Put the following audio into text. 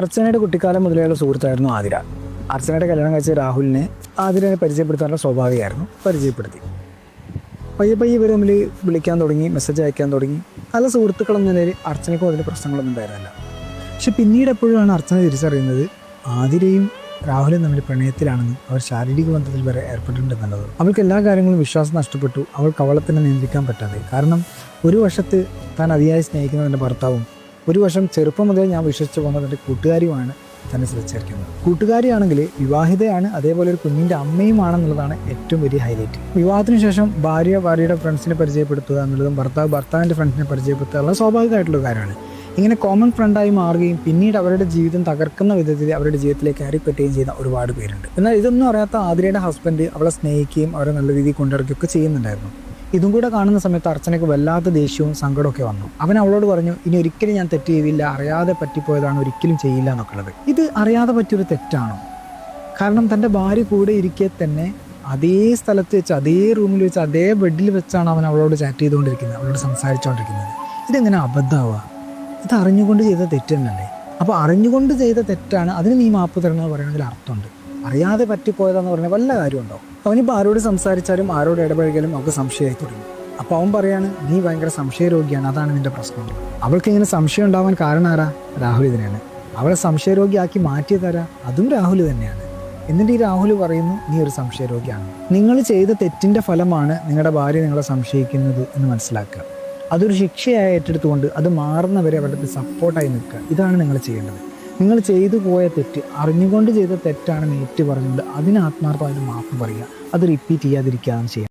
അർച്ചനയുടെ കുട്ടിക്കാലം മുതലെയുള്ള സുഹൃത്തായിരുന്നു ആതിര. അർച്ചനയുടെ കല്യാണം കഴിച്ച രാഹുലിനെ ആതിരനെ പരിചയപ്പെടുത്താനുള്ള സ്വാഭാവികമായിരുന്നു. പരിചയപ്പെടുത്തി പയ്യെ പയ്യെ ഇവർ തമ്മിൽ വിളിക്കാൻ തുടങ്ങി, മെസ്സേജ് അയക്കാൻ തുടങ്ങി. നല്ല സുഹൃത്തുക്കളെന്ന നിലയിൽ അർച്ചനയ്ക്കും അതിന് പ്രശ്നങ്ങളൊന്നും ഉണ്ടായിരുന്നില്ല. പക്ഷെ പിന്നീട് എപ്പോഴാണ് അർച്ചന തിരിച്ചറിയുന്നത് ആതിരയും രാഹുലും തമ്മിൽ പ്രണയത്തിലാണെന്ന്, അവർ ശാരീരിക ബന്ധത്തിൽ വരെ ഏർപ്പെട്ടിട്ടുണ്ടെന്നുള്ളത്. അവൾക്ക് എല്ലാ കാര്യങ്ങളും വിശ്വാസം നഷ്ടപ്പെട്ടു. അവൾക്ക് അവളെ തന്നെ നിയന്ത്രിക്കാൻ പറ്റാതെ. കാരണം ഒരു വശത്ത് താൻ അതിയായി സ്നേഹിക്കുന്ന തൻ്റെ ഭർത്താവും, ഒരു വശം ചെറുപ്പം മുതൽ ഞാൻ വിശ്വസിച്ച് പോകുന്ന തൻ്റെ കൂട്ടുകാരിയുമാണ് തന്നെ ശ്രദ്ധിച്ചിരിക്കുന്നത്. കൂട്ടുകാരിയാണെങ്കിൽ വിവാഹിതയാണ്, അതേപോലെ ഒരു കുഞ്ഞിൻ്റെ അമ്മയുമാണെന്നുള്ളതാണ് ഏറ്റവും വലിയ ഹൈലൈറ്റ്. വിവാഹത്തിന് ശേഷം ഭാര്യയുടെ ഫ്രണ്ട്സിനെ പരിചയപ്പെടുത്തുക എന്നുള്ളതും ഭർത്താവിൻ്റെ ഫ്രണ്ട്സിനെ പരിചയപ്പെടുത്തുക എന്നുള്ളത് സ്വാഭാവികമായിട്ടുള്ള കാര്യമാണ്. ഇങ്ങനെ കോമൺ ഫ്രണ്ടായി മാറുകയും പിന്നീട് അവരുടെ ജീവിതം തകർക്കുന്ന വിധത്തിൽ അവരുടെ ജീവിതത്തിലേക്ക് കയറിപ്പറ്റുകയും ചെയ്യുന്ന ഒരുപാട് പേരുണ്ട്. എന്നാൽ ഇതൊന്നും അറിയാത്ത ആതിരയുടെ ഹസ്ബൻഡ് അവളെ സ്നേഹിക്കുകയും അവരെ നല്ല രീതിയിൽ കൊണ്ടിറക്കുകയൊക്കെ ചെയ്യുന്നുണ്ടായിരുന്നു. ഇതും കൂടെ കാണുന്ന സമയത്ത് അർച്ചനയ്ക്ക് വല്ലാത്ത ദേഷ്യവും സങ്കടമൊക്കെ വന്നു. അവൻ അവളോട് പറഞ്ഞു, ഇനി ഒരിക്കലും ഞാൻ തെറ്റ് ചെയ്തില്ല, അറിയാതെ പറ്റിപ്പോയതാണ്, ഒരിക്കലും ചെയ്യില്ല എന്നൊക്കെ ഉള്ളത്. ഇത് അറിയാതെ പറ്റിയൊരു തെറ്റാണോ? കാരണം തൻ്റെ ഭാര്യ കൂടെ ഇരിക്കെ തന്നെ അതേ സ്ഥലത്ത് വെച്ച്, അതേ റൂമിൽ വെച്ച്, അതേ ബെഡിൽ വെച്ചാണ് അവൻ അവളോട് ചാറ്റ് ചെയ്തുകൊണ്ടിരിക്കുന്നത്, അവളോട് സംസാരിച്ചുകൊണ്ടിരിക്കുന്നത്. ഇതെങ്ങനെ അബദ്ധമാവുക? ഇത് അറിഞ്ഞുകൊണ്ട് ചെയ്ത തെറ്റ് തന്നെയല്ലേ? അപ്പോൾ അറിഞ്ഞുകൊണ്ട് ചെയ്ത തെറ്റാണ്, അതിന് നീ മാപ്പ് തരണമെന്ന് പറയുന്നതിൽ അർത്ഥമുണ്ട്. അറിയാതെ പറ്റിപ്പോയതാന്ന് പറഞ്ഞാൽ വല്ല കാര്യമുണ്ടോ? അവനിപ്പോൾ ആരോട് സംസാരിച്ചാലും ആരോട് ഇടപഴകിയാലും അവൾക്ക് സംശയമായി തുടങ്ങി. അപ്പോൾ അവൻ പറയാണ്, നീ ഭയങ്കര സംശയരോഗിയാണ്, അതാണ് നിൻ്റെ പ്രശ്നം. അവൾക്ക് ഇങ്ങനെ സംശയം ഉണ്ടാവാൻ കാരണം ആരാ? രാഹുൽ ഇതിനാണ്. അവളെ സംശയരോഗിയാക്കി മാറ്റിയതാരാ? അതും രാഹുൽ തന്നെയാണ്. എന്നിട്ട് ഈ രാഹുൽ പറയുന്നു, നീ ഒരു സംശയരോഗിയാണ്. നിങ്ങൾ ചെയ്ത തെറ്റിൻ്റെ ഫലമാണ് നിങ്ങളുടെ ഭാര്യ നിങ്ങളെ സംശയിക്കുന്നത് എന്ന് മനസ്സിലാക്കുക. അതൊരു ശിക്ഷയായി ഏറ്റെടുത്തുകൊണ്ട് അത് മാറുന്നവരെ അവരുടെ സപ്പോർട്ടായി നിൽക്കുക. ഇതാണ് നിങ്ങൾ ചെയ്യേണ്ടത്. നിങ്ങൾ ചെയ്തു പോയ തെറ്റ്, അറിഞ്ഞുകൊണ്ട് ചെയ്ത തെറ്റാണെന്ന് ഏറ്റു പറഞ്ഞുകൊണ്ട് അതിന് ആത്മാർത്ഥമായിട്ട് മാപ്പ് പറയുക. അത് റിപ്പീറ്റ് ചെയ്യാതിരിക്കുകയാണ് ചെയ്യുക.